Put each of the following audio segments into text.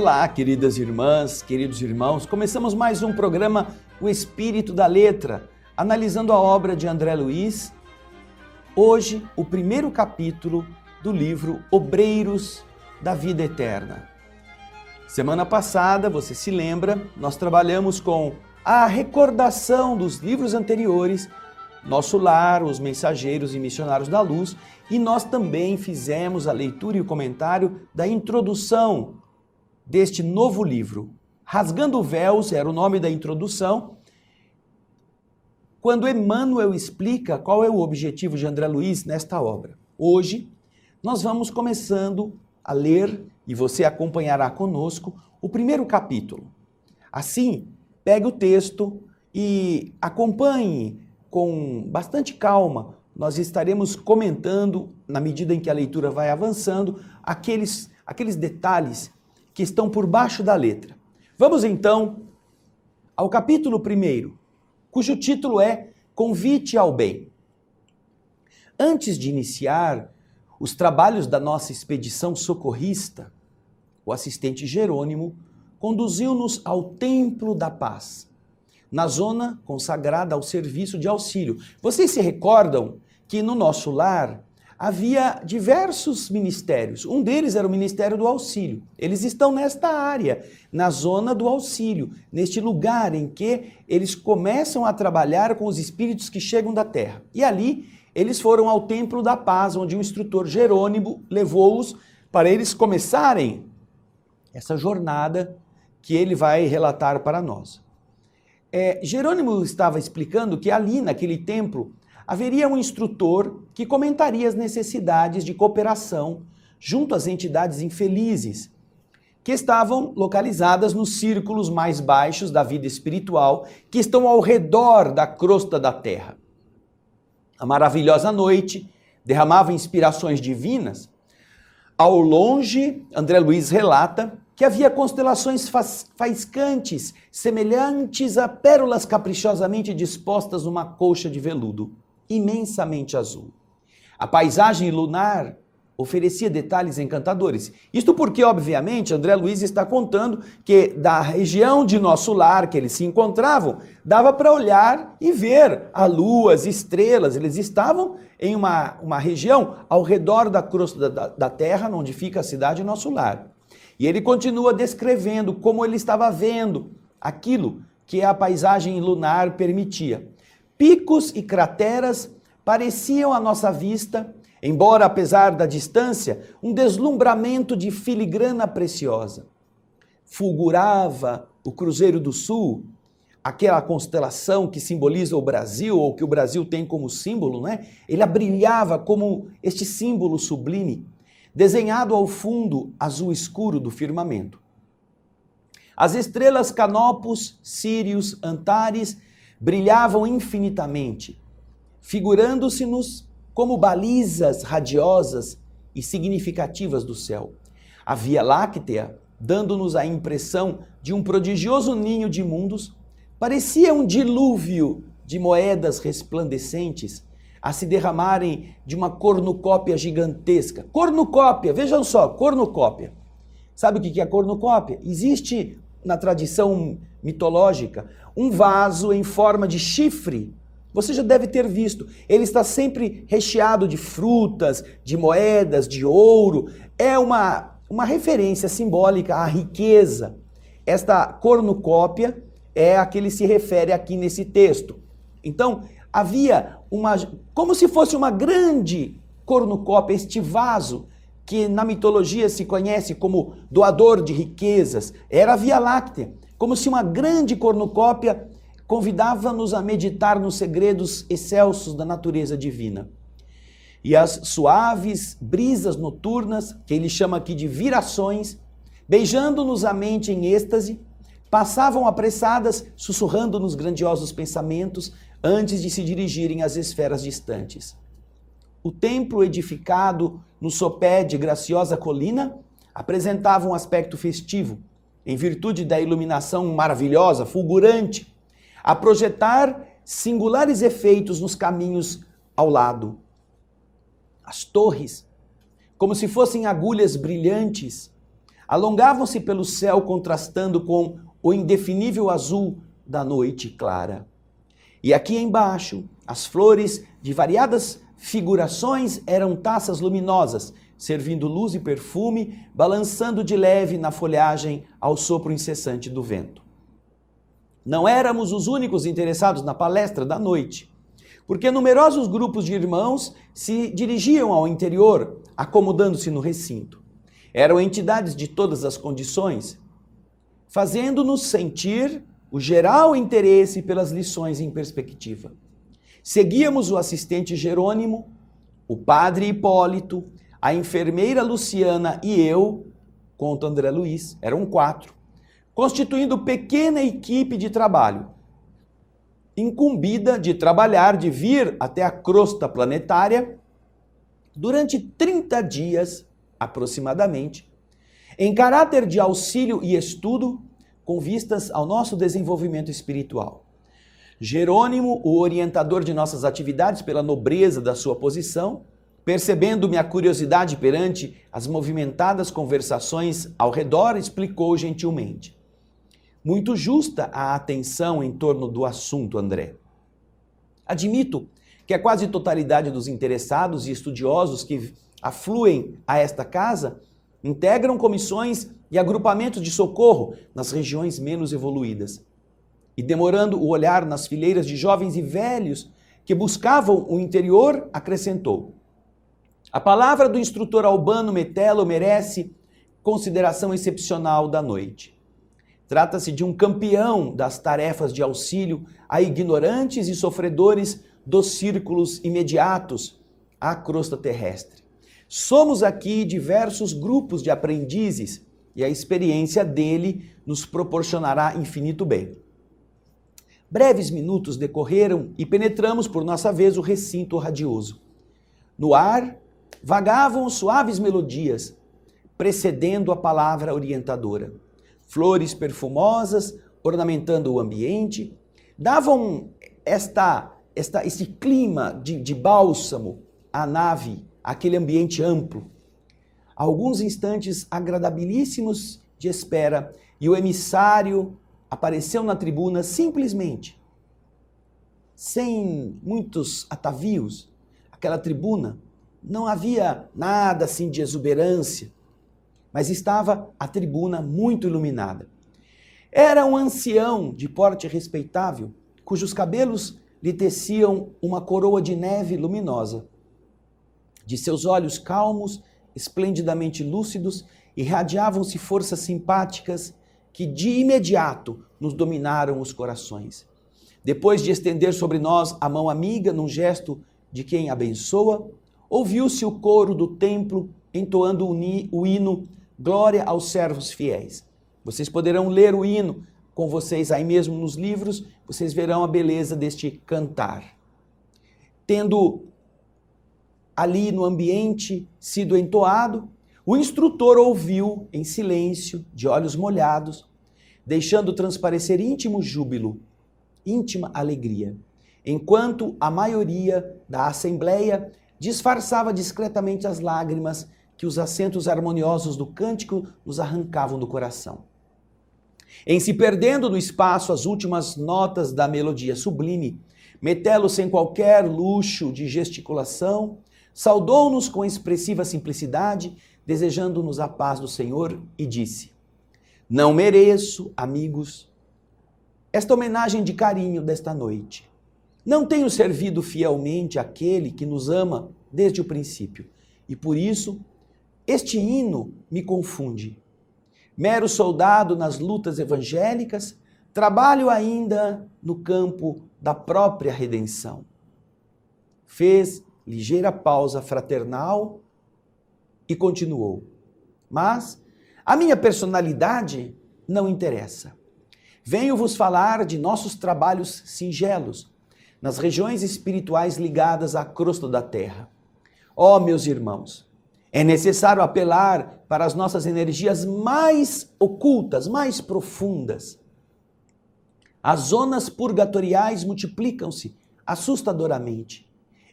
Olá, queridas irmãs, queridos irmãos. Começamos mais um programa O Espírito da Letra, analisando a obra de André Luiz. Hoje, o primeiro capítulo do livro Obreiros da Vida Eterna. Semana passada, você se lembra, nós trabalhamos com a recordação dos livros anteriores, Nosso Lar, Os Mensageiros e Missionários da Luz, e nós também fizemos a leitura e o comentário da introdução deste novo livro. Rasgando Véus era o nome da introdução, quando Emmanuel explica qual é o objetivo de André Luiz nesta obra. Hoje, nós vamos começando a ler, e você acompanhará conosco, o primeiro capítulo. Assim, pegue o texto e acompanhe com bastante calma. Nós estaremos comentando, na medida em que a leitura vai avançando, aqueles detalhes que estão por baixo da letra. Vamos então ao capítulo 1, cujo título é Convite ao Bem. Antes de iniciar os trabalhos da nossa expedição socorrista, o assistente Jerônimo conduziu-nos ao Templo da Paz, na zona consagrada ao serviço de auxílio. Vocês se recordam que no Nosso Lar havia diversos ministérios. Um deles era o Ministério do Auxílio. Eles estão nesta área, na zona do auxílio, neste lugar em que eles começam a trabalhar com os espíritos que chegam da terra. E ali eles foram ao Templo da Paz, onde o instrutor Jerônimo levou-os para eles começarem essa jornada que ele vai relatar para nós. Jerônimo estava explicando que ali, naquele templo, haveria um instrutor que comentaria as necessidades de cooperação junto às entidades infelizes, que estavam localizadas nos círculos mais baixos da vida espiritual, que estão ao redor da crosta da terra. A maravilhosa noite derramava inspirações divinas. Ao longe, André Luiz relata que havia constelações faiscantes, semelhantes a pérolas caprichosamente dispostas numa colcha de veludo, imensamente azul. A paisagem lunar oferecia detalhes encantadores. Isto porque, obviamente, André Luiz está contando que da região de Nosso Lar que eles se encontravam, dava para olhar e ver a lua, as estrelas. Eles estavam em uma região ao redor da crosta da terra, onde fica a cidade Nosso Lar. E ele continua descrevendo como ele estava vendo aquilo que a paisagem lunar permitia. Picos e crateras pareciam à nossa vista, embora apesar da distância, um deslumbramento de filigrana preciosa. Fulgurava o Cruzeiro do Sul, aquela constelação que simboliza o Brasil, ou que o Brasil tem como símbolo, né? Ele brilhava como este símbolo sublime, desenhado ao fundo azul escuro do firmamento. As estrelas Canopus, Sírius, Antares brilhavam infinitamente, figurando-se-nos como balizas radiosas e significativas do céu. A Via Láctea, dando-nos a impressão de um prodigioso ninho de mundos, parecia um dilúvio de moedas resplandecentes a se derramarem de uma cornucópia gigantesca. Cornucópia, vejam só, cornucópia. Sabe o que é cornucópia? Existe na tradição mitológica um vaso em forma de chifre. Você já deve ter visto. Ele está sempre recheado de frutas, de moedas, de ouro. É uma referência simbólica à riqueza. Esta cornucópia é a que ele se refere aqui nesse texto. Então, havia como se fosse uma grande cornucópia, este vaso que na mitologia se conhece como doador de riquezas, era a Via Láctea, como se uma grande cornucópia convidava-nos a meditar nos segredos excelsos da natureza divina. E as suaves brisas noturnas, que ele chama aqui de virações, beijando-nos a mente em êxtase, passavam apressadas, sussurrando-nos grandiosos pensamentos, antes de se dirigirem às esferas distantes. O templo edificado no sopé de graciosa colina apresentava um aspecto festivo, em virtude da iluminação maravilhosa, fulgurante, a projetar singulares efeitos nos caminhos ao lado. As torres, como se fossem agulhas brilhantes, alongavam-se pelo céu contrastando com o indefinível azul da noite clara. E aqui embaixo, as flores de variadas figurações eram taças luminosas, servindo luz e perfume, balançando de leve na folhagem ao sopro incessante do vento. Não éramos os únicos interessados na palestra da noite, porque numerosos grupos de irmãos se dirigiam ao interior, acomodando-se no recinto. Eram entidades de todas as condições, fazendo-nos sentir o geral interesse pelas lições em perspectiva. Seguíamos o assistente Jerônimo, o padre Hipólito, a enfermeira Luciana e eu, conta André Luiz, eram 4, constituindo pequena equipe de trabalho, incumbida de trabalhar, de vir até a crosta planetária durante 30 dias, aproximadamente, em caráter de auxílio e estudo, com vistas ao nosso desenvolvimento espiritual. Jerônimo, o orientador de nossas atividades pela nobreza da sua posição, percebendo minha curiosidade perante as movimentadas conversações ao redor, explicou gentilmente: muito justa a atenção em torno do assunto, André. Admito que a quase totalidade dos interessados e estudiosos que afluem a esta casa integram comissões e agrupamentos de socorro nas regiões menos evoluídas. E demorando o olhar nas fileiras de jovens e velhos que buscavam o interior, acrescentou: a palavra do instrutor Albano Metelo merece consideração excepcional da noite. Trata-se de um campeão das tarefas de auxílio a ignorantes e sofredores dos círculos imediatos à crosta terrestre. Somos aqui diversos grupos de aprendizes e a experiência dele nos proporcionará infinito bem. Breves minutos decorreram e penetramos por nossa vez o recinto radioso. No ar, vagavam suaves melodias, precedendo a palavra orientadora. Flores perfumosas, ornamentando o ambiente, davam esse clima de bálsamo à nave, aquele ambiente amplo. Alguns instantes agradabilíssimos de espera e o emissário apareceu na tribuna simplesmente, sem muitos atavios. Aquela tribuna não havia nada assim de exuberância, mas estava a tribuna muito iluminada. Era um ancião de porte respeitável, cujos cabelos lhe teciam uma coroa de neve luminosa. De seus olhos calmos, esplendidamente lúcidos, irradiavam-se forças simpáticas que de imediato nos dominaram os corações. Depois de estender sobre nós a mão amiga num gesto de quem abençoa, ouviu-se o coro do templo entoando o hino Glória aos servos fiéis. Vocês poderão ler o hino com vocês aí mesmo nos livros, vocês verão a beleza deste cantar. Tendo ali no ambiente sido entoado, o instrutor ouviu em silêncio, de olhos molhados, deixando transparecer íntimo júbilo, íntima alegria, enquanto a maioria da assembleia disfarçava discretamente as lágrimas que os acentos harmoniosos do cântico nos arrancavam do coração. Em se perdendo no espaço as últimas notas da melodia sublime, Metelo, sem qualquer luxo de gesticulação, saudou-nos com expressiva simplicidade, desejando-nos a paz do Senhor, e disse: não mereço, amigos, esta homenagem de carinho desta noite. Não tenho servido fielmente aquele que nos ama desde o princípio, e por isso este hino me confunde. Mero soldado nas lutas evangélicas, trabalho ainda no campo da própria redenção. Fez ligeira pausa fraternal e continuou: mas a minha personalidade não interessa. Venho vos falar de nossos trabalhos singelos, nas regiões espirituais ligadas à crosta da terra. Ó, meus irmãos, é necessário apelar para as nossas energias mais ocultas, mais profundas. As zonas purgatoriais multiplicam-se assustadoramente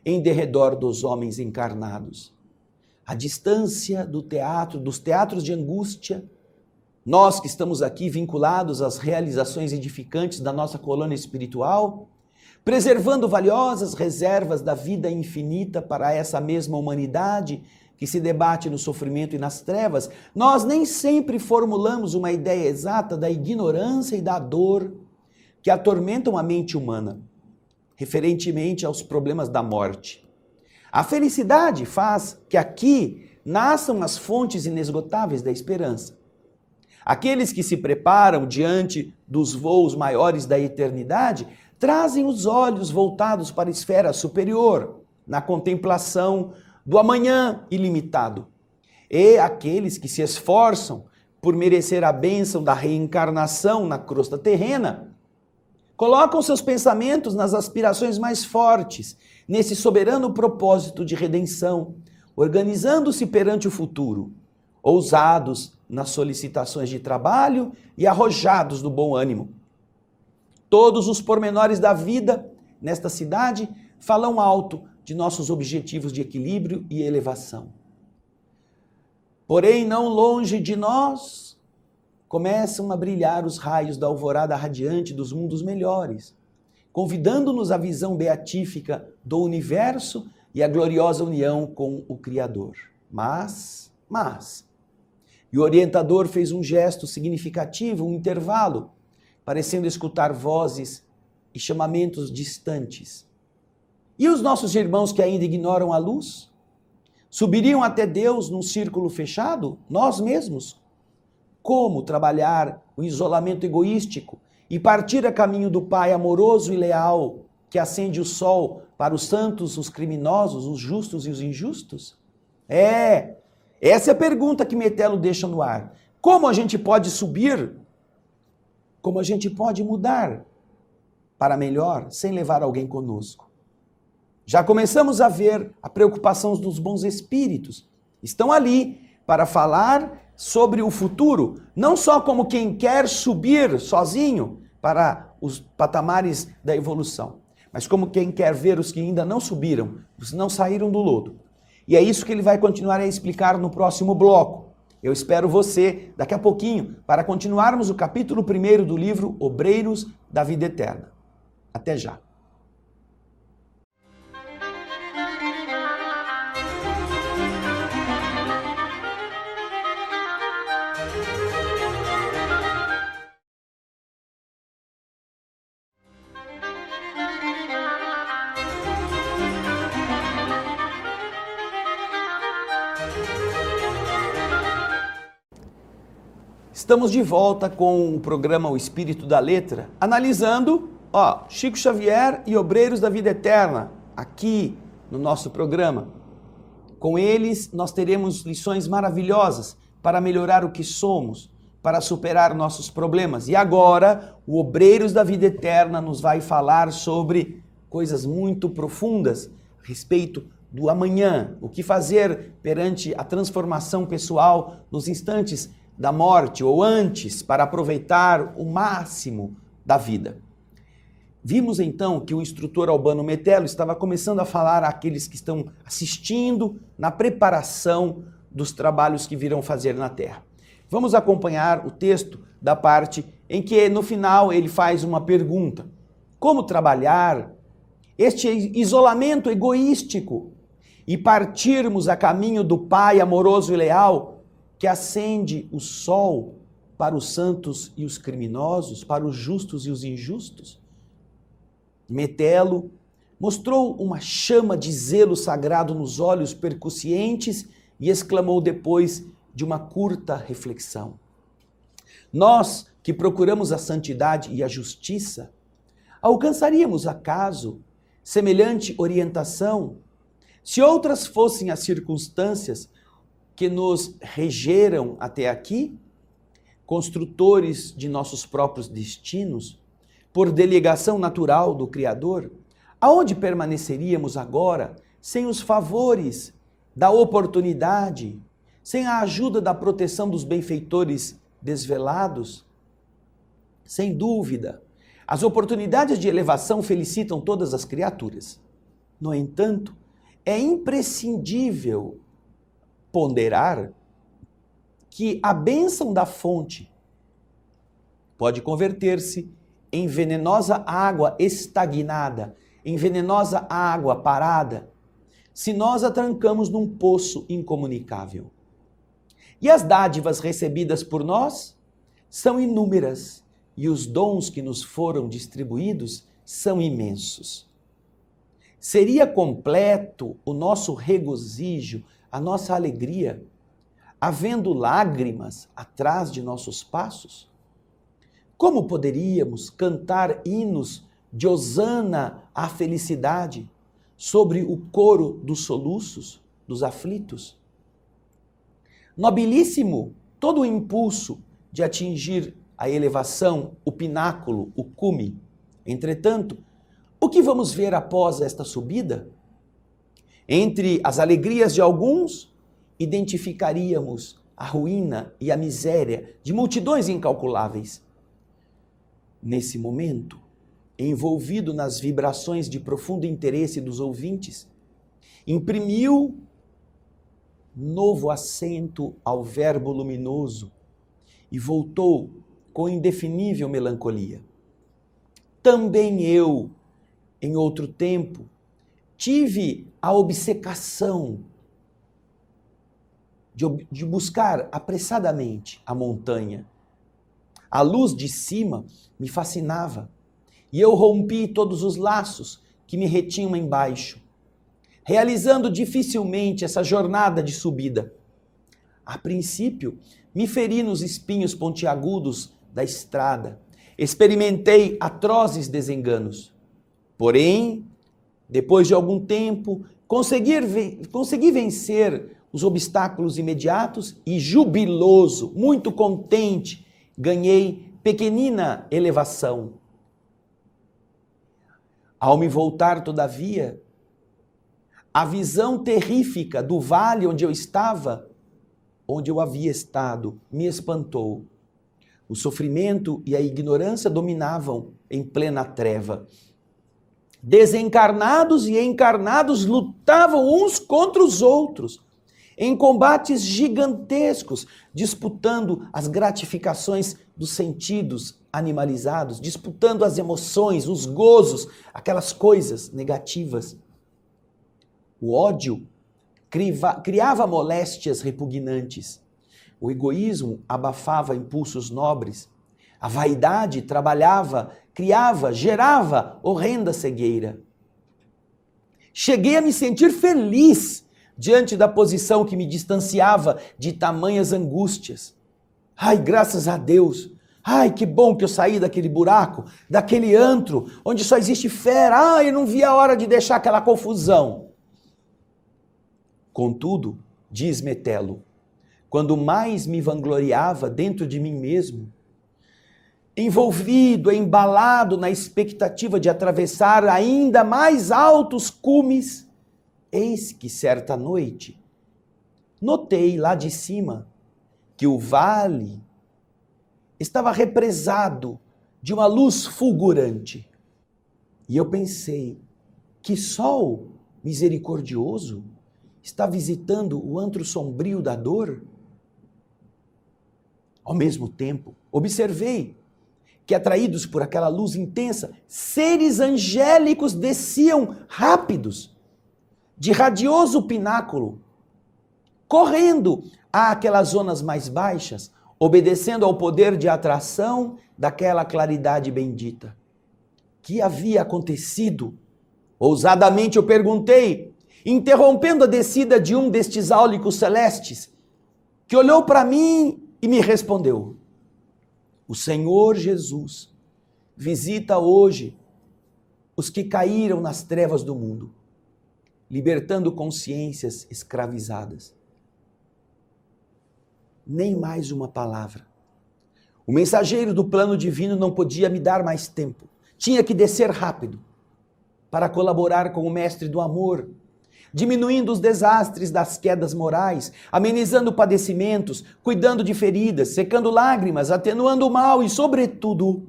em derredor dos homens encarnados. A distância dos teatros de angústia Nós que estamos aqui vinculados às realizações edificantes da nossa colônia espiritual, preservando valiosas reservas da vida infinita para essa mesma humanidade que se debate no sofrimento e nas trevas, nós nem sempre formulamos uma ideia exata da ignorância e da dor que atormentam a mente humana, referentemente aos problemas da morte. A felicidade faz que aqui nasçam as fontes inesgotáveis da esperança. Aqueles que se preparam diante dos voos maiores da eternidade trazem os olhos voltados para a esfera superior, na contemplação do amanhã ilimitado. E aqueles que se esforçam por merecer a bênção da reencarnação na crosta terrena, colocam seus pensamentos nas aspirações mais fortes, nesse soberano propósito de redenção, organizando-se perante o futuro, ousados nas solicitações de trabalho e arrojados do bom ânimo. Todos os pormenores da vida nesta cidade falam alto de nossos objetivos de equilíbrio e elevação. Porém, não longe de nós, começam a brilhar os raios da alvorada radiante dos mundos melhores, convidando-nos à visão beatífica do universo e à gloriosa união com o Criador. Mas, e o orientador fez um gesto significativo, um intervalo, parecendo escutar vozes e chamamentos distantes. E os nossos irmãos que ainda ignoram a luz? Subiriam até Deus num círculo fechado? Nós mesmos? Como trabalhar o isolamento egoístico e partir a caminho do Pai amoroso e leal que acende o sol para os santos, os criminosos, os justos e os injustos? Essa é a pergunta que Metelo deixa no ar. Como a gente pode subir? Como a gente pode mudar para melhor sem levar alguém conosco? Já começamos a ver a preocupação dos bons espíritos. Estão ali para falar sobre o futuro, não só como quem quer subir sozinho para os patamares da evolução, mas como quem quer ver os que ainda não subiram, os que não saíram do lodo. E é isso que ele vai continuar a explicar no próximo bloco. Eu espero você daqui a pouquinho para continuarmos o capítulo 1 do livro Obreiros da Vida Eterna. Até já. Estamos de volta com o programa O Espírito da Letra, analisando Chico Xavier e Obreiros da Vida Eterna, aqui no nosso programa. Com eles, nós teremos lições maravilhosas para melhorar o que somos, para superar nossos problemas. E agora, o Obreiros da Vida Eterna nos vai falar sobre coisas muito profundas a respeito do amanhã, o que fazer perante a transformação pessoal nos instantes da morte ou antes, para aproveitar o máximo da vida. Vimos então que o instrutor Albano Metelo estava começando a falar àqueles que estão assistindo na preparação dos trabalhos que virão fazer na Terra. Vamos acompanhar o texto da parte em que no final ele faz uma pergunta: como trabalhar este isolamento egoístico e partirmos a caminho do Pai amoroso e leal que acende o sol para os santos e os criminosos, para os justos e os injustos? Metelo mostrou uma chama de zelo sagrado nos olhos percussientes e exclamou depois de uma curta reflexão: nós que procuramos a santidade e a justiça, alcançaríamos acaso semelhante orientação se outras fossem as circunstâncias que nos regeram até aqui, construtores de nossos próprios destinos, por delegação natural do Criador? Aonde permaneceríamos agora sem os favores da oportunidade, sem a ajuda da proteção dos benfeitores desvelados? Sem dúvida, as oportunidades de elevação felicitam todas as criaturas. No entanto, é imprescindível ponderar que a bênção da fonte pode converter-se em venenosa água estagnada, em venenosa água parada, se nós a trancamos num poço incomunicável. E as dádivas recebidas por nós são inúmeras, e os dons que nos foram distribuídos são imensos. Seria completo o nosso regozijo, a nossa alegria, havendo lágrimas atrás de nossos passos? Como poderíamos cantar hinos de hosana à felicidade sobre o coro dos soluços, dos aflitos? Nobilíssimo todo o impulso de atingir a elevação, o pináculo, o cume. Entretanto, o que vamos ver após esta subida? Entre as alegrias de alguns, identificaríamos a ruína e a miséria de multidões incalculáveis. Nesse momento, envolvido nas vibrações de profundo interesse dos ouvintes, imprimiu novo acento ao verbo luminoso e voltou com indefinível melancolia. Também eu, em outro tempo, tive a obcecação de buscar apressadamente a montanha. A luz de cima me fascinava e eu rompi todos os laços que me retinham embaixo, realizando dificilmente essa jornada de subida. A princípio, me feri nos espinhos pontiagudos da estrada, experimentei atrozes desenganos. Porém, depois de algum tempo, consegui vencer os obstáculos imediatos e, jubiloso, muito contente, ganhei pequenina elevação. Ao me voltar, todavia, a visão terrífica do vale onde eu estava, onde eu havia estado, me espantou. O sofrimento e a ignorância dominavam em plena treva. Desencarnados e encarnados lutavam uns contra os outros, em combates gigantescos, disputando as gratificações dos sentidos animalizados, disputando as emoções, os gozos, aquelas coisas negativas. O ódio criava moléstias repugnantes. O egoísmo abafava impulsos nobres. A vaidade trabalhava, criava, gerava horrenda cegueira. Cheguei a me sentir feliz diante da posição que me distanciava de tamanhas angústias. Ai, graças a Deus! Ai, que bom que eu saí daquele buraco, daquele antro, onde só existe fera. Ai, eu não vi a hora de deixar aquela confusão. Contudo, diz Metelo, quando mais me vangloriava dentro de mim mesmo, envolvido, embalado na expectativa de atravessar ainda mais altos cumes, eis que certa noite notei lá de cima que o vale estava represado de uma luz fulgurante. E eu pensei, que sol misericordioso está visitando o antro sombrio da dor? Ao mesmo tempo, observei que, atraídos por aquela luz intensa, seres angélicos desciam rápidos, de radioso pináculo, correndo àquelas zonas mais baixas, obedecendo ao poder de atração daquela claridade bendita. Que havia acontecido? Ousadamente eu perguntei, interrompendo a descida de um destes áulicos celestes, que olhou para mim e me respondeu: o Senhor Jesus visita hoje os que caíram nas trevas do mundo, libertando consciências escravizadas. Nem mais uma palavra. O mensageiro do plano divino não podia me dar mais tempo. Tinha que descer rápido para colaborar com o mestre do amor, diminuindo os desastres das quedas morais, amenizando padecimentos, cuidando de feridas, secando lágrimas, atenuando o mal e, sobretudo,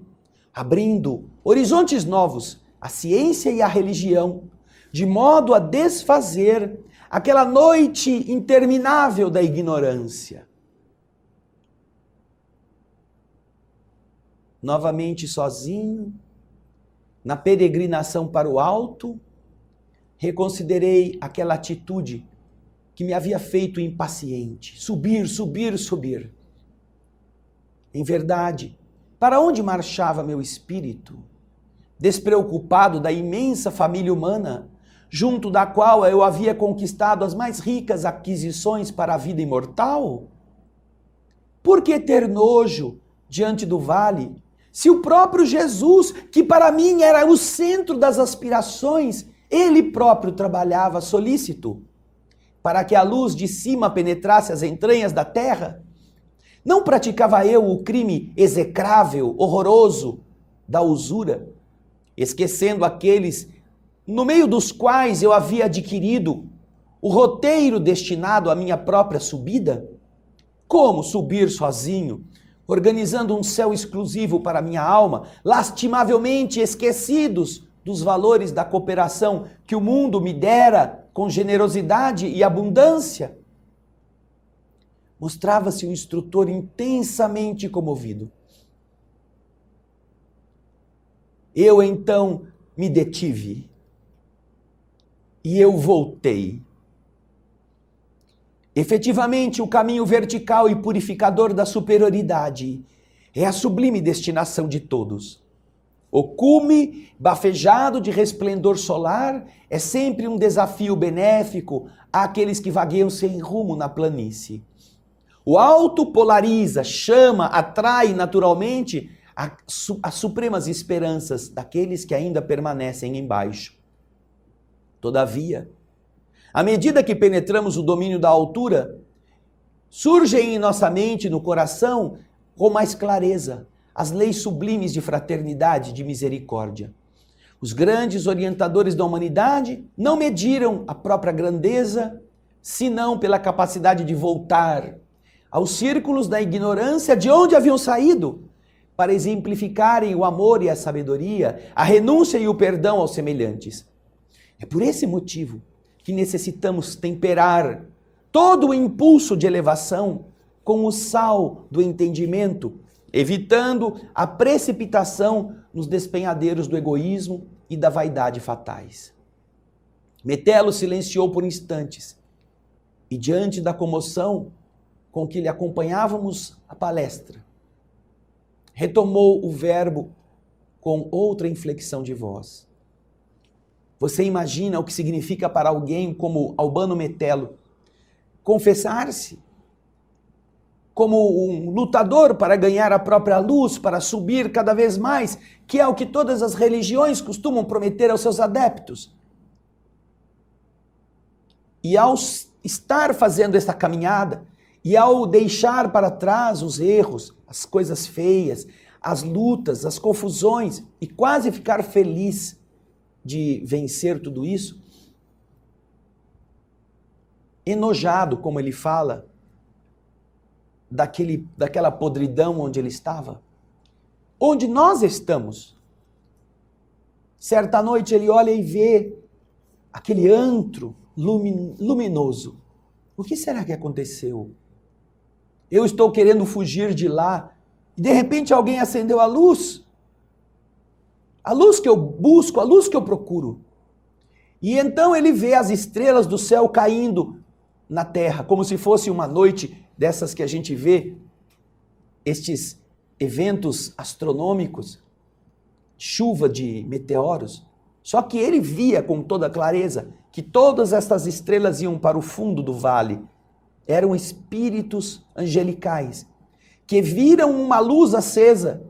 abrindo horizontes novos à ciência e à religião, de modo a desfazer aquela noite interminável da ignorância. novamente sozinho, na peregrinação para o alto, reconsiderei aquela atitude que me havia feito impaciente. Subir, subir, subir. Em verdade, para onde marchava meu espírito? Despreocupado da imensa família humana, junto da qual eu havia conquistado as mais ricas aquisições para a vida imortal? Por que ter nojo diante do vale, se o próprio Jesus, que para mim era o centro das aspirações, ele próprio trabalhava solícito para que a luz de cima penetrasse as entranhas da terra? Não praticava eu o crime execrável, horroroso da usura, esquecendo aqueles no meio dos quais eu havia adquirido o roteiro destinado à minha própria subida? Como subir sozinho, organizando um céu exclusivo para minha alma, lastimavelmente esquecidos dos valores da cooperação que o mundo me dera com generosidade e abundância? Mostrava-se o instrutor intensamente comovido. Eu então me detive e eu voltei. Efetivamente, o caminho vertical e purificador da superioridade é a sublime destinação de todos. O cume bafejado de resplendor solar é sempre um desafio benéfico àqueles que vagueiam sem rumo na planície. O alto polariza, chama, atrai naturalmente as supremas esperanças daqueles que ainda permanecem embaixo. Todavia, à medida que penetramos o domínio da altura, surgem em nossa mente e no coração com mais clareza as leis sublimes de fraternidade e de misericórdia. Os grandes orientadores da humanidade não mediram a própria grandeza, senão pela capacidade de voltar aos círculos da ignorância de onde haviam saído, para exemplificarem o amor e a sabedoria, a renúncia e o perdão aos semelhantes. É por esse motivo que necessitamos temperar todo o impulso de elevação com o sal do entendimento, evitando a precipitação nos despenhadeiros do egoísmo e da vaidade fatais. Metelo silenciou por instantes e, diante da comoção com que lhe acompanhávamos a palestra, retomou o verbo com outra inflexão de voz. Você imagina o que significa para alguém como Albano Metelo confessar-se como um lutador para ganhar a própria luz, para subir cada vez mais, que é o que todas as religiões costumam prometer aos seus adeptos? E ao estar fazendo essa caminhada, e ao deixar para trás os erros, as coisas feias, as lutas, as confusões, e quase ficar feliz de vencer tudo isso, enojado, como ele fala, daquela podridão onde ele estava, onde nós estamos. Certa noite ele olha e vê aquele antro luminoso. O que será que aconteceu? Eu estou querendo fugir de lá e de repente alguém acendeu a luz que eu busco, a luz que eu procuro. E então ele vê as estrelas do céu caindo na terra, como se fosse uma noite dessas que a gente vê, estes eventos astronômicos, chuva de meteoros. Só que ele via com toda clareza que todas estas estrelas iam para o fundo do vale. Eram espíritos angelicais que viram uma luz acesa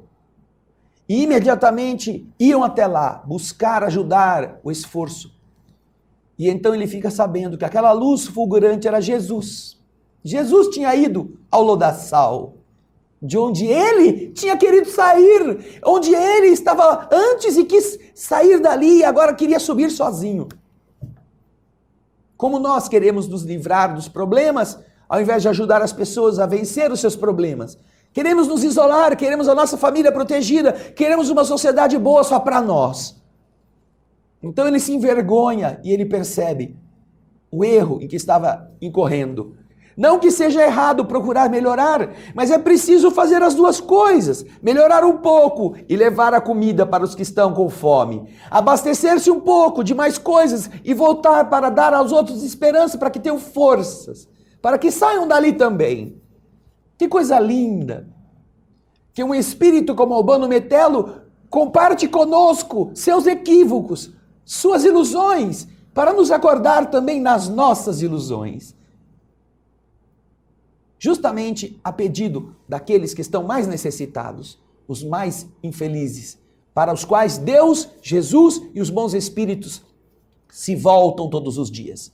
e imediatamente iam até lá buscar ajudar o esforço. E então ele fica sabendo que aquela luz fulgurante era Jesus. Jesus tinha ido ao lodaçal, de onde ele tinha querido sair, onde ele estava antes e quis sair dali e agora queria subir sozinho. Como nós queremos nos livrar dos problemas, ao invés de ajudar as pessoas a vencer os seus problemas. Queremos nos isolar, queremos a nossa família protegida, queremos uma sociedade boa só para nós. Então ele se envergonha e ele percebe o erro em que estava incorrendo. Não que seja errado procurar melhorar, mas é preciso fazer as duas coisas. Melhorar um pouco e levar a comida para os que estão com fome. Abastecer-se um pouco de mais coisas e voltar para dar aos outros esperança para que tenham forças, para que saiam dali também. Que coisa linda! Que um espírito como Albano Metelo comparte conosco seus equívocos, suas ilusões, para nos acordar também nas nossas ilusões. Justamente a pedido daqueles que estão mais necessitados, os mais infelizes, para os quais Deus, Jesus e os bons espíritos se voltam todos os dias.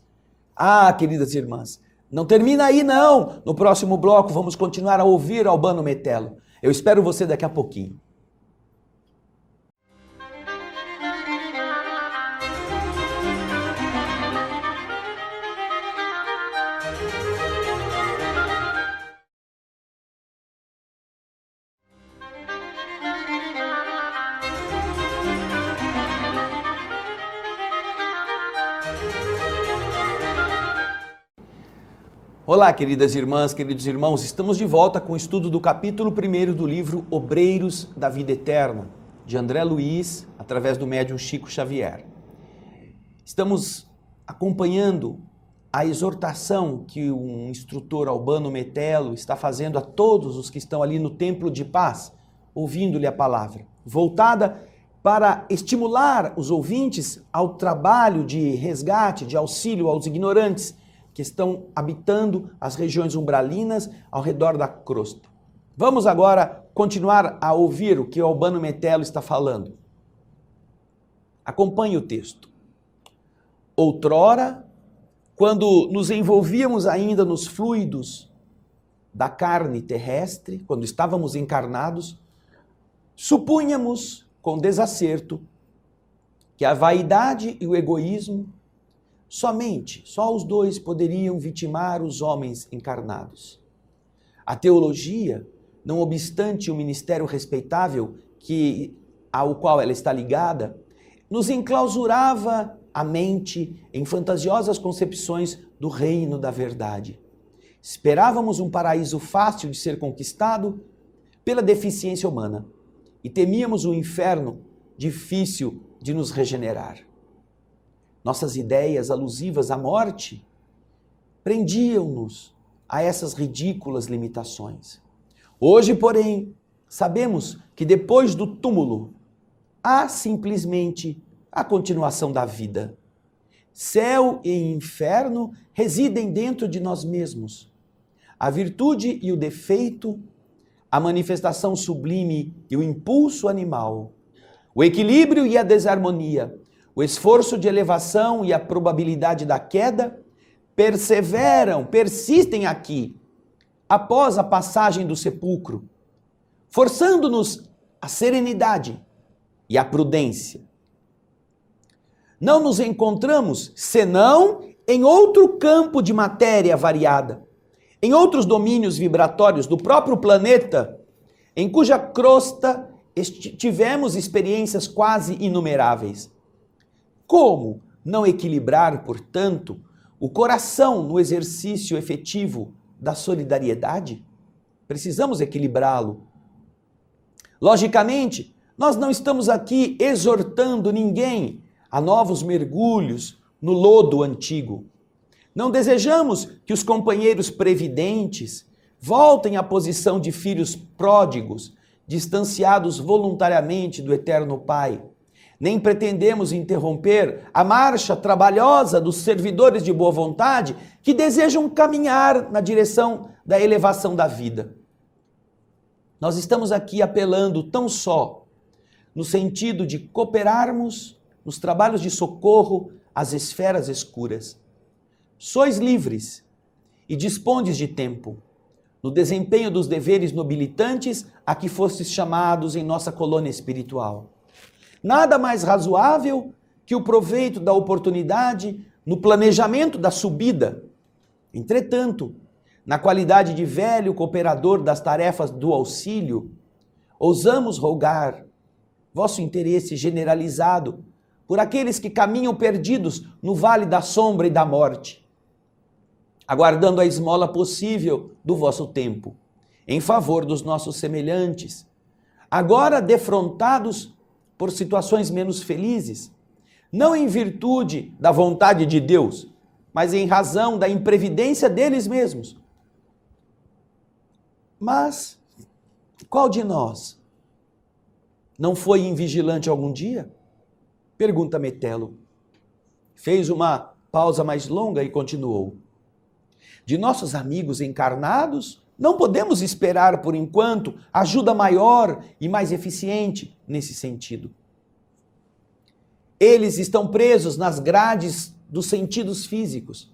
Ah, queridas irmãs, não termina aí não. No próximo bloco vamos continuar a ouvir Albano Metelo. Eu espero você daqui a pouquinho. Olá, queridas irmãs, queridos irmãos, estamos de volta com o estudo do capítulo 1 do livro Obreiros da Vida Eterna, de André Luiz, através do médium Chico Xavier. Estamos acompanhando a exortação que o instrutor Albano Metelo está fazendo a todos os que estão ali no Templo de Paz, ouvindo-lhe a palavra, voltada para estimular os ouvintes ao trabalho de resgate, de auxílio aos ignorantes, que estão habitando as regiões umbralinas ao redor da crosta. Vamos agora continuar a ouvir o que o Albano Metelo está falando. Acompanhe o texto. Outrora, quando nos envolvíamos ainda nos fluidos da carne terrestre, quando estávamos encarnados, supunhamos com desacerto que a vaidade e o egoísmo só os dois poderiam vitimar os homens encarnados. A teologia, não obstante o ministério respeitável ao qual ela está ligada, nos enclausurava a mente em fantasiosas concepções do reino da verdade. Esperávamos um paraíso fácil de ser conquistado pela deficiência humana e temíamos um inferno difícil de nos regenerar. Nossas ideias alusivas à morte prendiam-nos a essas ridículas limitações. Hoje, porém, sabemos que depois do túmulo há simplesmente a continuação da vida. Céu e inferno residem dentro de nós mesmos. A virtude e o defeito, a manifestação sublime e o impulso animal, o equilíbrio e a desarmonia, o esforço de elevação e a probabilidade da queda persistem aqui, após a passagem do sepulcro, forçando-nos a serenidade e a prudência. Não nos encontramos senão em outro campo de matéria variada, em outros domínios vibratórios do próprio planeta, em cuja crosta tivemos experiências quase inumeráveis. Como não equilibrar, portanto, o coração no exercício efetivo da solidariedade? Precisamos equilibrá-lo. Logicamente, nós não estamos aqui exortando ninguém a novos mergulhos no lodo antigo. Não desejamos que os companheiros previdentes voltem à posição de filhos pródigos, distanciados voluntariamente do Eterno Pai. Nem pretendemos interromper a marcha trabalhosa dos servidores de boa vontade que desejam caminhar na direção da elevação da vida. Nós estamos aqui apelando tão só no sentido de cooperarmos nos trabalhos de socorro às esferas escuras. Sois livres e dispondes de tempo no desempenho dos deveres nobilitantes a que fostes chamados em nossa colônia espiritual. Nada mais razoável que o proveito da oportunidade no planejamento da subida. Entretanto, na qualidade de velho cooperador das tarefas do auxílio, ousamos rogar vosso interesse generalizado por aqueles que caminham perdidos no vale da sombra e da morte. aguardando a esmola possível do vosso tempo, em favor dos nossos semelhantes, agora defrontados por situações menos felizes, não em virtude da vontade de Deus, mas em razão da imprevidência deles mesmos. Mas qual de nós não foi invigilante algum dia? Pergunta Metelo. Fez uma pausa mais longa e continuou. De nossos amigos encarnados, não podemos esperar, por enquanto, ajuda maior e mais eficiente nesse sentido. Eles estão presos nas grades dos sentidos físicos.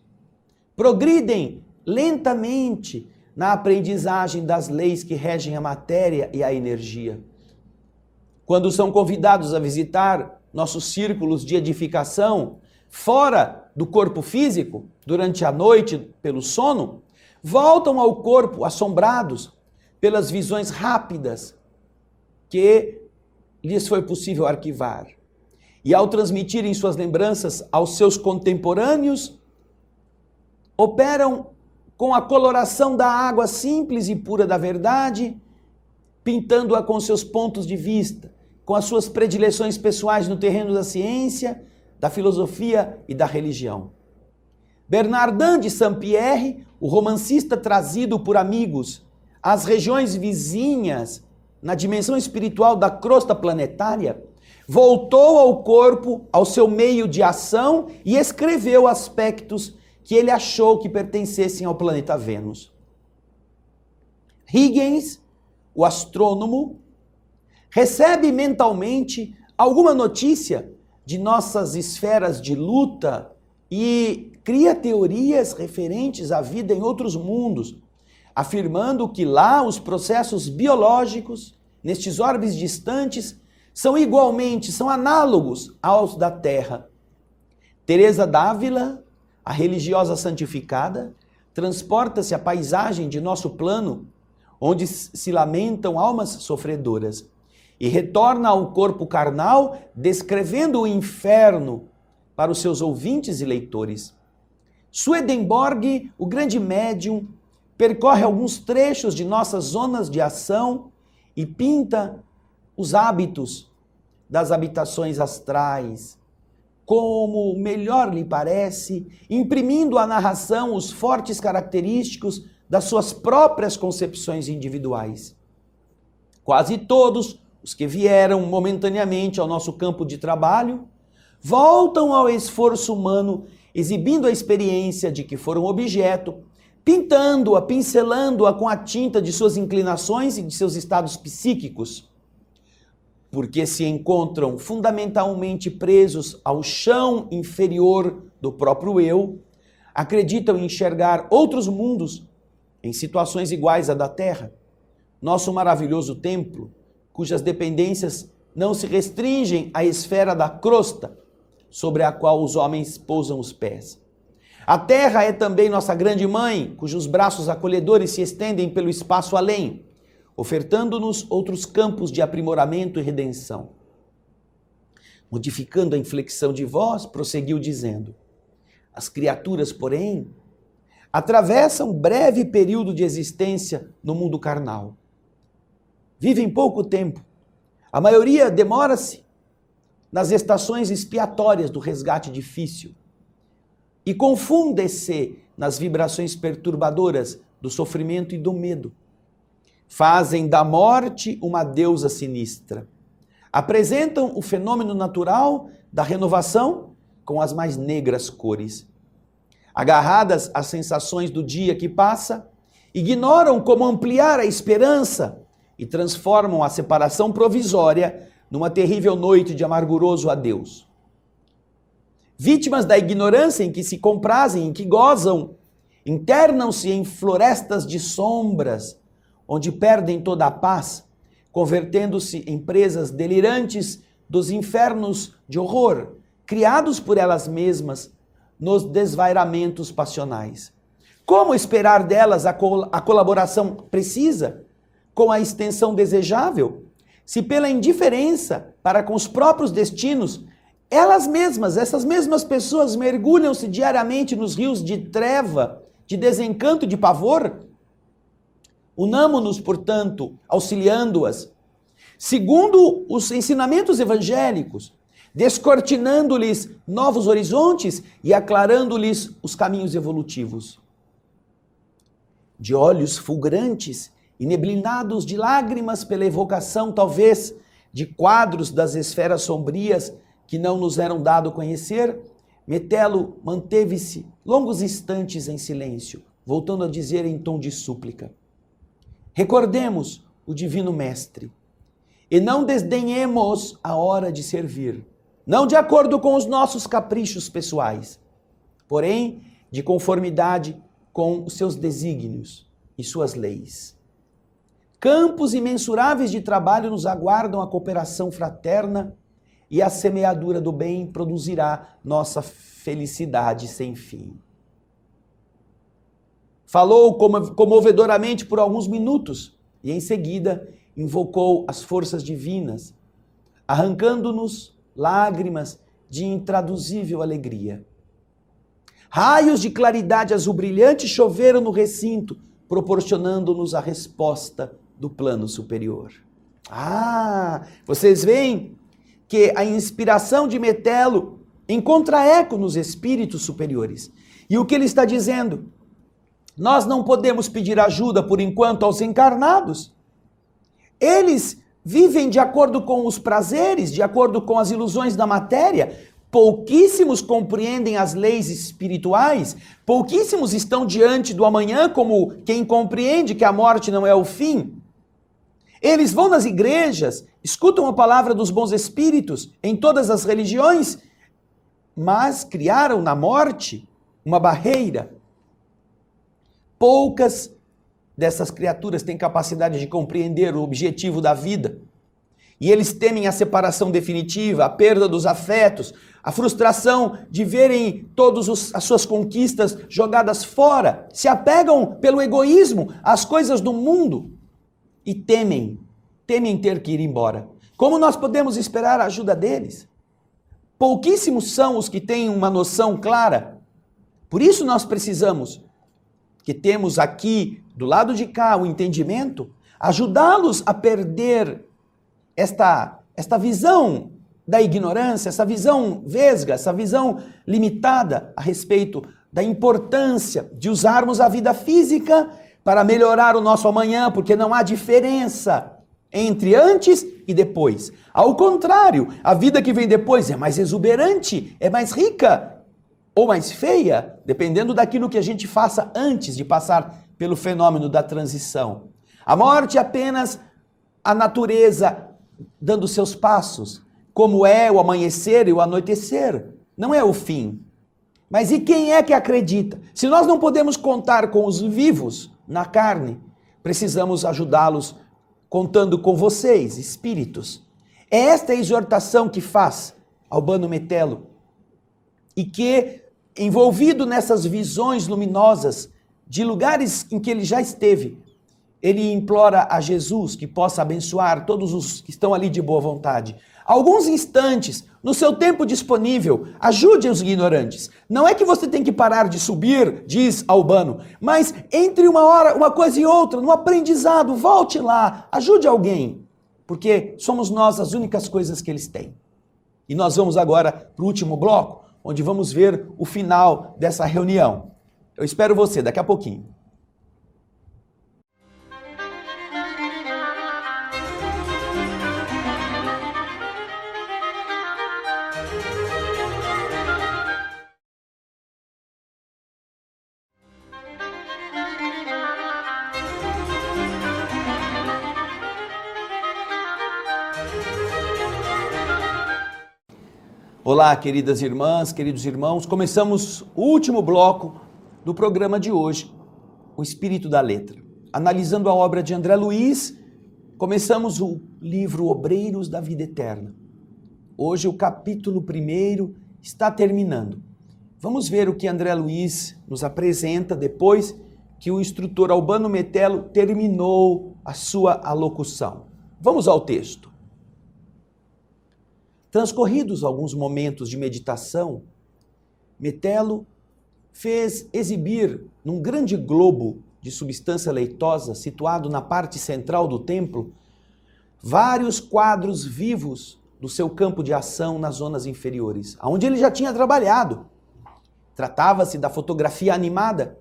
Progridem lentamente na aprendizagem das leis que regem a matéria e a energia. Quando são convidados a visitar nossos círculos de edificação fora do corpo físico, durante a noite pelo sono, voltam ao corpo assombrados pelas visões rápidas que lhes foi possível arquivar. E ao transmitirem suas lembranças aos seus contemporâneos, operam com a coloração da água simples e pura da verdade, pintando-a com seus pontos de vista, com as suas predileções pessoais no terreno da ciência, da filosofia e da religião. Bernardin de Saint-Pierre, o romancista trazido por amigos às regiões vizinhas, na dimensão espiritual da crosta planetária, voltou ao corpo, ao seu meio de ação e escreveu aspectos que ele achou que pertencessem ao planeta Vênus. Huygens, o astrônomo, recebe mentalmente alguma notícia de nossas esferas de luta e cria teorias referentes à vida em outros mundos, afirmando que lá os processos biológicos, nestes orbes distantes, são análogos aos da Terra. Teresa d'Ávila, a religiosa santificada, transporta-se à paisagem de nosso plano, onde se lamentam almas sofredoras, e retorna ao corpo carnal, descrevendo o inferno para os seus ouvintes e leitores. Swedenborg, o grande médium, percorre alguns trechos de nossas zonas de ação e pinta os hábitos das habitações astrais, como melhor lhe parece, imprimindo à narração os fortes característicos das suas próprias concepções individuais. Quase todos os que vieram momentaneamente ao nosso campo de trabalho voltam ao esforço humano, exibindo a experiência de que foram objeto, pintando-a, pincelando-a com a tinta de suas inclinações e de seus estados psíquicos, porque se encontram fundamentalmente presos ao chão inferior do próprio eu, acreditam enxergar outros mundos em situações iguais à da Terra. Nosso maravilhoso templo, cujas dependências não se restringem à esfera da crosta, sobre a qual os homens pousam os pés. A Terra é também nossa grande mãe, cujos braços acolhedores se estendem pelo espaço além, ofertando-nos outros campos de aprimoramento e redenção. Modificando a inflexão de voz, prosseguiu dizendo: as criaturas, porém, atravessam breve período de existência no mundo carnal. Vivem pouco tempo. A maioria demora-se nas estações expiatórias do resgate difícil e confunde-se nas vibrações perturbadoras do sofrimento e do medo. Fazem da morte uma deusa sinistra. Apresentam o fenômeno natural da renovação com as mais negras cores. Agarradas às sensações do dia que passa, ignoram como ampliar a esperança e transformam a separação provisória numa terrível noite de amarguroso adeus. Vítimas da ignorância em que se comprazem, em que gozam, internam-se em florestas de sombras, onde perdem toda a paz, convertendo-se em presas delirantes dos infernos de horror, criados por elas mesmas nos desvairamentos passionais. Como esperar delas a colaboração precisa, com a extensão desejável, se pela indiferença para com os próprios destinos, elas mesmas, essas mesmas pessoas mergulham-se diariamente nos rios de treva de desencanto e de pavor? Unamo-nos, portanto, auxiliando-as, segundo os ensinamentos evangélicos, descortinando-lhes novos horizontes e aclarando-lhes os caminhos evolutivos. De olhos fulgurantes e neblinados de lágrimas pela evocação, talvez, de quadros das esferas sombrias que não nos eram dado conhecer, Metelo manteve-se longos instantes em silêncio, voltando a dizer em tom de súplica: recordemos o Divino Mestre e não desdenhemos a hora de servir, não de acordo com os nossos caprichos pessoais, porém de conformidade com os seus desígnios e suas leis. Campos imensuráveis de trabalho nos aguardam a cooperação fraterna e a semeadura do bem produzirá nossa felicidade sem fim. Falou comovedoramente por alguns minutos e em seguida invocou as forças divinas, arrancando-nos lágrimas de intraduzível alegria. Raios de claridade azul brilhante choveram no recinto, proporcionando-nos a resposta do plano superior. Vocês veem que a inspiração de Metelo encontra eco nos espíritos superiores. E o que ele está dizendo? Nós não podemos pedir ajuda por enquanto aos encarnados. Eles vivem de acordo com os prazeres, de acordo com as ilusões da matéria. Pouquíssimos compreendem as leis espirituais, pouquíssimos estão diante do amanhã como quem compreende que a morte não é o fim. Eles vão nas igrejas, escutam a palavra dos bons espíritos em todas as religiões, mas criaram na morte uma barreira. Poucas dessas criaturas têm capacidade de compreender o objetivo da vida. E eles temem a separação definitiva, a perda dos afetos, a frustração de verem todas as suas conquistas jogadas fora. Se apegam pelo egoísmo às coisas do mundo e temem ter que ir embora. Como nós podemos esperar a ajuda deles? Pouquíssimos são os que têm uma noção clara. Por isso nós precisamos, que temos aqui do lado de cá o entendimento, ajudá-los a perder esta visão da ignorância, essa visão vesga, essa visão limitada a respeito da importância de usarmos a vida física para melhorar o nosso amanhã, porque não há diferença entre antes e depois. Ao contrário, a vida que vem depois é mais exuberante, é mais rica ou mais feia, dependendo daquilo que a gente faça antes de passar pelo fenômeno da transição. A morte é apenas a natureza dando seus passos, como é o amanhecer e o anoitecer. Não é o fim. Mas e quem é que acredita? Se nós não podemos contar com os vivos na carne, precisamos ajudá-los contando com vocês, espíritos. É esta a exortação que faz Albano Metelo e que, envolvido nessas visões luminosas de lugares em que ele já esteve, ele implora a Jesus que possa abençoar todos os que estão ali de boa vontade. Alguns instantes, no seu tempo disponível, ajude os ignorantes. Não é que você tem que parar de subir, diz Albano, mas entre uma coisa e outra, no aprendizado, volte lá, ajude alguém, porque somos nós as únicas coisas que eles têm. E nós vamos agora para o último bloco, onde vamos ver o final dessa reunião. Eu espero você daqui a pouquinho. Olá, queridas irmãs, queridos irmãos. Começamos o último bloco do programa de hoje, O Espírito da Letra. Analisando a obra de André Luiz, começamos o livro Obreiros da Vida Eterna. Hoje o capítulo 1 está terminando. Vamos ver o que André Luiz nos apresenta depois que o instrutor Albano Metelo terminou a sua alocução. Vamos ao texto. Transcorridos alguns momentos de meditação, Metelo fez exibir num grande globo de substância leitosa, situado na parte central do templo, vários quadros vivos do seu campo de ação nas zonas inferiores, onde ele já tinha trabalhado. Tratava-se da fotografia animada,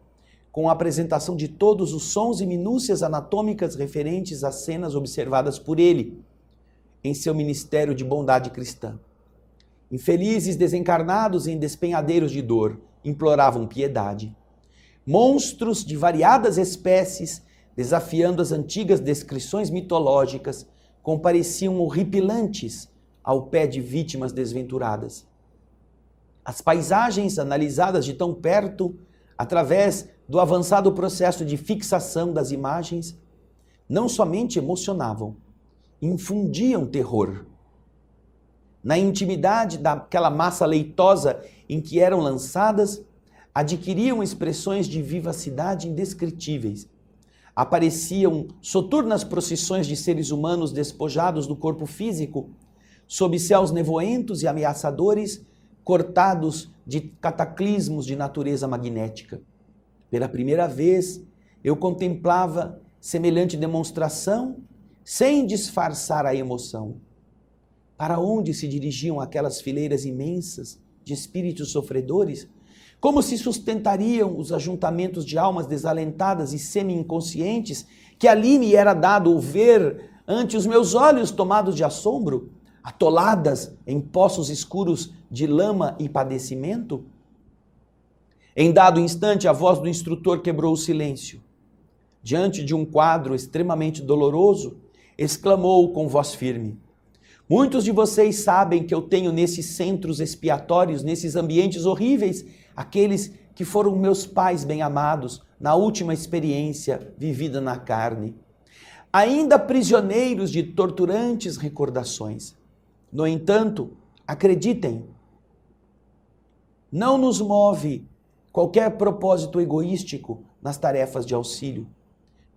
com a apresentação de todos os sons e minúcias anatômicas referentes às cenas observadas por ele em seu ministério de bondade cristã. Infelizes desencarnados em despenhadeiros de dor imploravam piedade. Monstros de variadas espécies, desafiando as antigas descrições mitológicas, compareciam horripilantes ao pé de vítimas desventuradas. As paisagens analisadas de tão perto, através do avançado processo de fixação das imagens, não somente emocionavam, infundiam terror. Na intimidade daquela massa leitosa em que eram lançadas, adquiriam expressões de vivacidade indescritíveis. Apareciam soturnas procissões de seres humanos despojados do corpo físico, sob céus nevoentos e ameaçadores, cortados de cataclismos de natureza magnética. Pela primeira vez, eu contemplava semelhante demonstração sem disfarçar a emoção. Para onde se dirigiam aquelas fileiras imensas de espíritos sofredores? Como se sustentariam os ajuntamentos de almas desalentadas e semi-inconscientes que ali me era dado ver ante os meus olhos tomados de assombro, atoladas em poços escuros de lama e padecimento? Em dado instante, a voz do instrutor quebrou o silêncio. Diante de um quadro extremamente doloroso, exclamou com voz firme: muitos de vocês sabem que eu tenho nesses centros expiatórios, nesses ambientes horríveis, aqueles que foram meus pais bem-amados na última experiência vivida na carne, ainda prisioneiros de torturantes recordações. No entanto, acreditem, não nos move qualquer propósito egoístico nas tarefas de auxílio,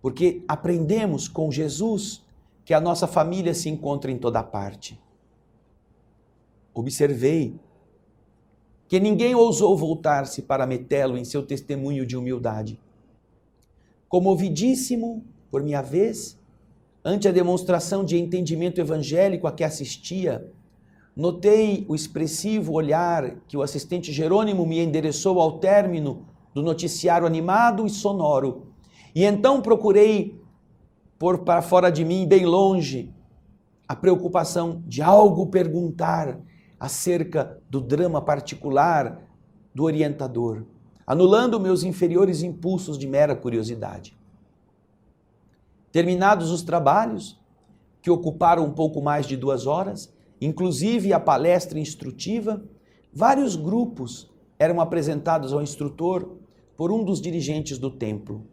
porque aprendemos com Jesus que a nossa família se encontra em toda parte. Observei que ninguém ousou voltar-se para metê-lo em seu testemunho de humildade. Comovidíssimo, por minha vez, ante a demonstração de entendimento evangélico a que assistia, notei o expressivo olhar que o assistente Jerônimo me endereçou ao término do noticiário animado e sonoro, e então procurei pôr para fora de mim, bem longe, a preocupação de algo perguntar acerca do drama particular do orientador, anulando meus inferiores impulsos de mera curiosidade. Terminados os trabalhos, que ocuparam um pouco mais de 2 horas, inclusive a palestra instrutiva, vários grupos eram apresentados ao instrutor por um dos dirigentes do templo.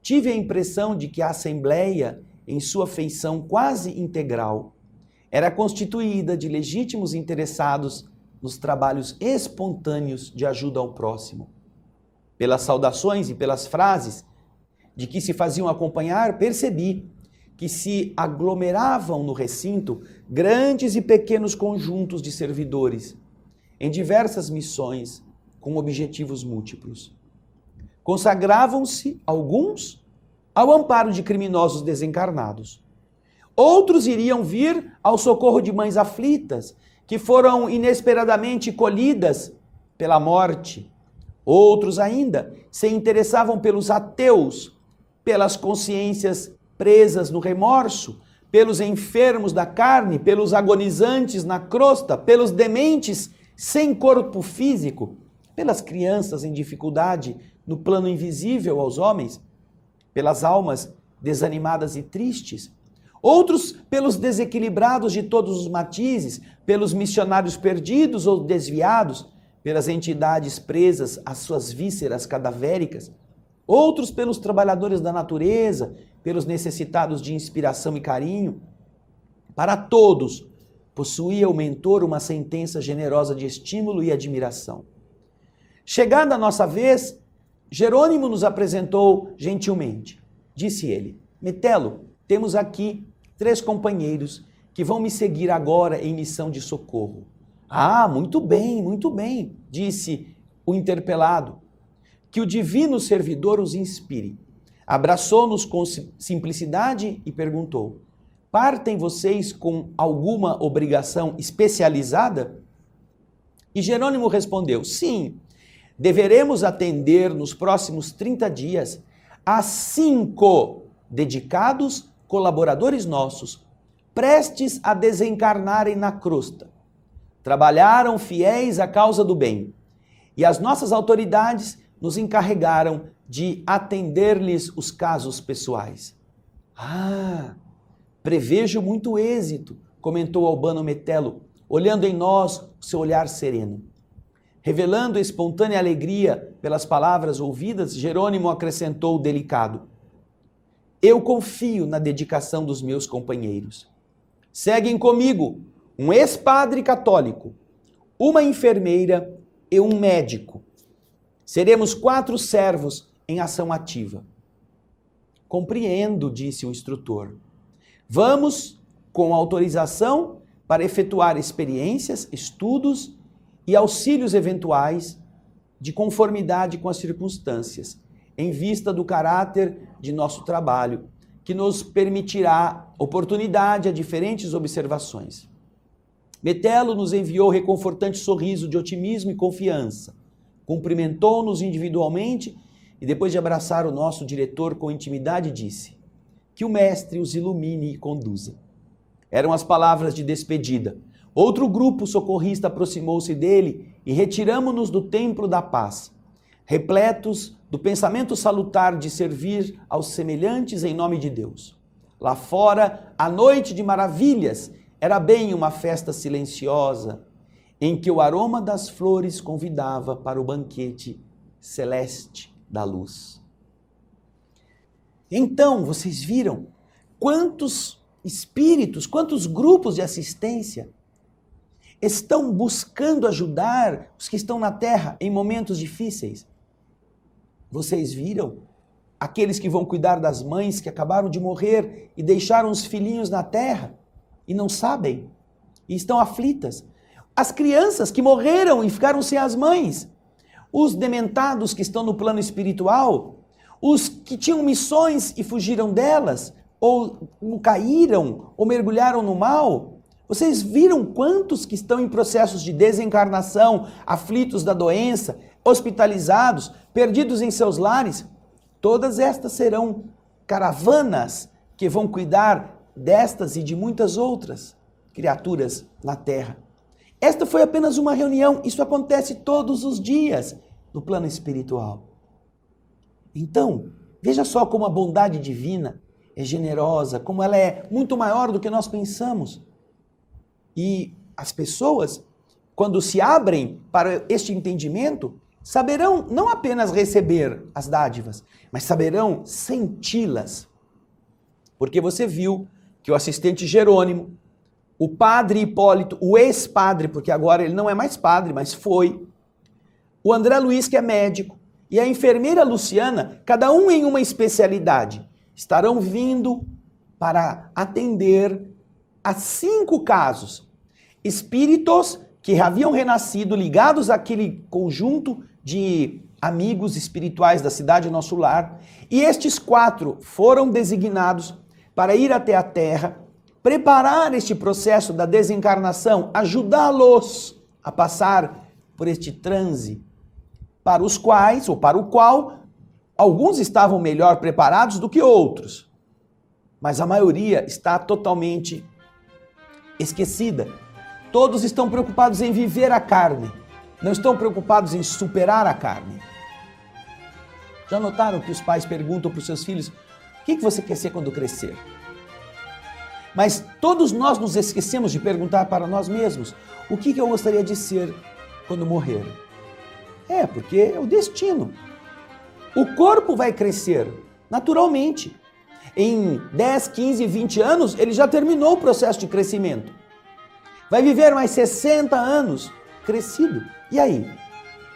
Tive a impressão de que a assembleia, em sua feição quase integral, era constituída de legítimos interessados nos trabalhos espontâneos de ajuda ao próximo. Pelas saudações e pelas frases de que se faziam acompanhar, percebi que se aglomeravam no recinto grandes e pequenos conjuntos de servidores, em diversas missões, com objetivos múltiplos. Consagravam-se alguns ao amparo de criminosos desencarnados. Outros iriam vir ao socorro de mães aflitas, que foram inesperadamente colhidas pela morte. Outros ainda se interessavam pelos ateus, pelas consciências presas no remorso, pelos enfermos da carne, pelos agonizantes na crosta, pelos dementes sem corpo físico, pelas crianças em dificuldade no plano invisível aos homens, pelas almas desanimadas e tristes. Outros pelos desequilibrados de todos os matizes, pelos missionários perdidos ou desviados, pelas entidades presas às suas vísceras cadavéricas. Outros pelos trabalhadores da natureza, pelos necessitados de inspiração e carinho. Para todos, possuía o mentor uma sentença generosa de estímulo e admiração. Chegada a nossa vez, Jerônimo nos apresentou gentilmente. Disse ele: Metelo, temos aqui 3 companheiros que vão me seguir agora em missão de socorro. Ah, muito bem, disse o interpelado. que o divino servidor os inspire. Abraçou-nos com simplicidade e perguntou: partem vocês com alguma obrigação especializada? E Jerônimo respondeu: sim, deveremos atender nos próximos 30 dias a 5 dedicados colaboradores nossos, prestes a desencarnarem na crosta. Trabalharam fiéis à causa do bem, e as nossas autoridades nos encarregaram de atender-lhes os casos pessoais. Ah, prevejo muito êxito, comentou Albano Metelo, olhando em nós o seu olhar sereno. Revelando espontânea alegria pelas palavras ouvidas, Jerônimo acrescentou delicado: eu confio na dedicação dos meus companheiros. Seguem comigo um ex-padre católico, uma enfermeira e um médico. Seremos 4 servos em ação ativa. Compreendo, disse o instrutor. Vamos com autorização para efetuar experiências, estudos e auxílios eventuais de conformidade com as circunstâncias, em vista do caráter de nosso trabalho, que nos permitirá oportunidade a diferentes observações. Metelo nos enviou reconfortante sorriso de otimismo e confiança, cumprimentou-nos individualmente e, depois de abraçar o nosso diretor com intimidade, disse: que o mestre os ilumine e conduza. Eram as palavras de despedida. Outro grupo socorrista aproximou-se dele e retiramo-nos do templo da paz, repletos do pensamento salutar de servir aos semelhantes em nome de Deus. Lá fora, a noite de maravilhas era bem uma festa silenciosa, em que o aroma das flores convidava para o banquete celeste da luz. Então, vocês viram quantos espíritos, quantos grupos de assistência estão buscando ajudar os que estão na Terra em momentos difíceis? Vocês viram aqueles que vão cuidar das mães que acabaram de morrer e deixaram os filhinhos na Terra e não sabem e estão aflitas? As crianças que morreram e ficaram sem as mães, os dementados que estão no plano espiritual, os que tinham missões e fugiram delas, ou caíram, ou mergulharam no mal. Vocês viram quantos que estão em processos de desencarnação, aflitos da doença, hospitalizados, perdidos em seus lares? Todas estas serão caravanas que vão cuidar destas e de muitas outras criaturas na Terra. Esta foi apenas uma reunião, isso acontece todos os dias no plano espiritual. Então, veja só como a bondade divina é generosa, como ela é muito maior do que nós pensamos. E as pessoas, quando se abrem para este entendimento, saberão não apenas receber as dádivas, mas saberão senti-las. Porque você viu que o assistente Jerônimo, o padre Hipólito, o ex-padre, porque agora ele não é mais padre, mas foi, o André Luiz, que é médico, e a enfermeira Luciana, cada um em uma especialidade, estarão vindo para atender a 5 casos. Espíritos que haviam renascido ligados àquele conjunto de amigos espirituais da cidade Nosso Lar, e estes 4 foram designados para ir até a Terra, preparar este processo da desencarnação, ajudá-los a passar por este transe, para os quais, ou para o qual, alguns estavam melhor preparados do que outros, mas a maioria está totalmente esquecida. Todos estão preocupados em viver a carne, não estão preocupados em superar a carne. Já notaram que os pais perguntam para os seus filhos: o que você quer ser quando crescer? Mas todos nós nos esquecemos de perguntar para nós mesmos: o que eu gostaria de ser quando morrer? Porque é o destino. O corpo vai crescer naturalmente. Em 10, 15, 20 anos, ele já terminou o processo de crescimento. Vai viver mais 60 anos crescido. E aí?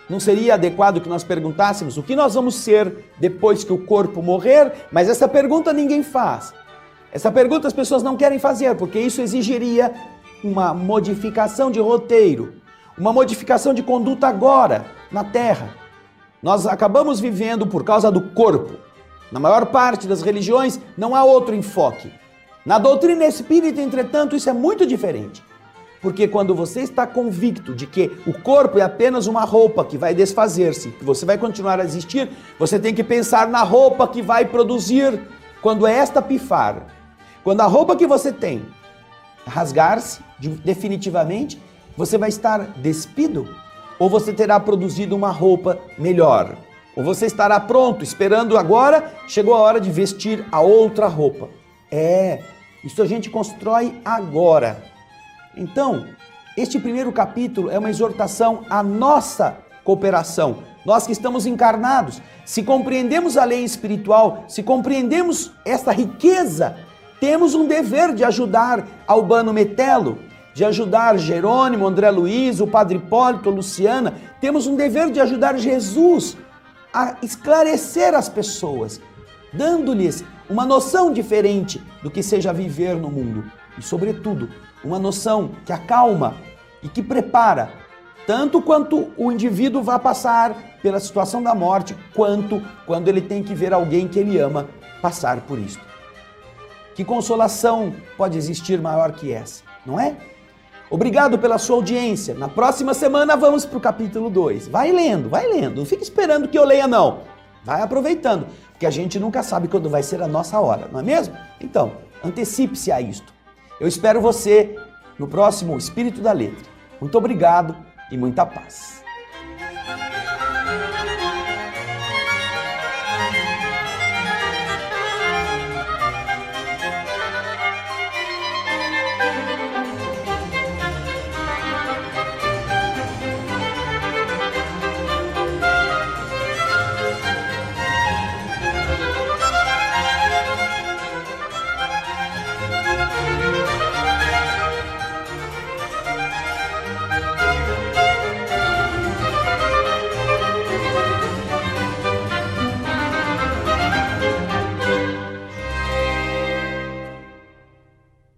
Não seria adequado que nós perguntássemos o que nós vamos ser depois que o corpo morrer? Mas essa pergunta ninguém faz. Essa pergunta as pessoas não querem fazer, porque isso exigiria uma modificação de roteiro, uma modificação de conduta agora, na Terra. Nós acabamos vivendo por causa do corpo. Na maior parte das religiões não há outro enfoque. Na doutrina espírita, entretanto, isso é muito diferente. Porque quando você está convicto de que o corpo é apenas uma roupa que vai desfazer-se, que você vai continuar a existir, você tem que pensar na roupa que vai produzir quando esta pifar. Quando a roupa que você tem rasgar-se definitivamente, você vai estar despido? Ou você terá produzido uma roupa melhor? Ou você estará pronto, esperando agora, chegou a hora de vestir a outra roupa? Isso a gente constrói agora. Então, este primeiro capítulo é uma exortação à nossa cooperação. Nós que estamos encarnados, se compreendemos a lei espiritual, se compreendemos esta riqueza, temos um dever de ajudar Albano Metelo, de ajudar Jerônimo, André Luiz, o Padre Hipólito, Luciana. Temos um dever de ajudar Jesus a esclarecer as pessoas, dando-lhes uma noção diferente do que seja viver no mundo. E, sobretudo, uma noção que acalma e que prepara, tanto quanto o indivíduo vai passar pela situação da morte, quanto quando ele tem que ver alguém que ele ama passar por isso. Que consolação pode existir maior que essa, não é? Obrigado pela sua audiência. Na próxima semana vamos para o capítulo 2. Vai lendo, não fica esperando que eu leia não. Vai aproveitando, porque a gente nunca sabe quando vai ser a nossa hora, não é mesmo? Então, antecipe-se a isto. Eu espero você no próximo Espírito da Letra. Muito obrigado e muita paz.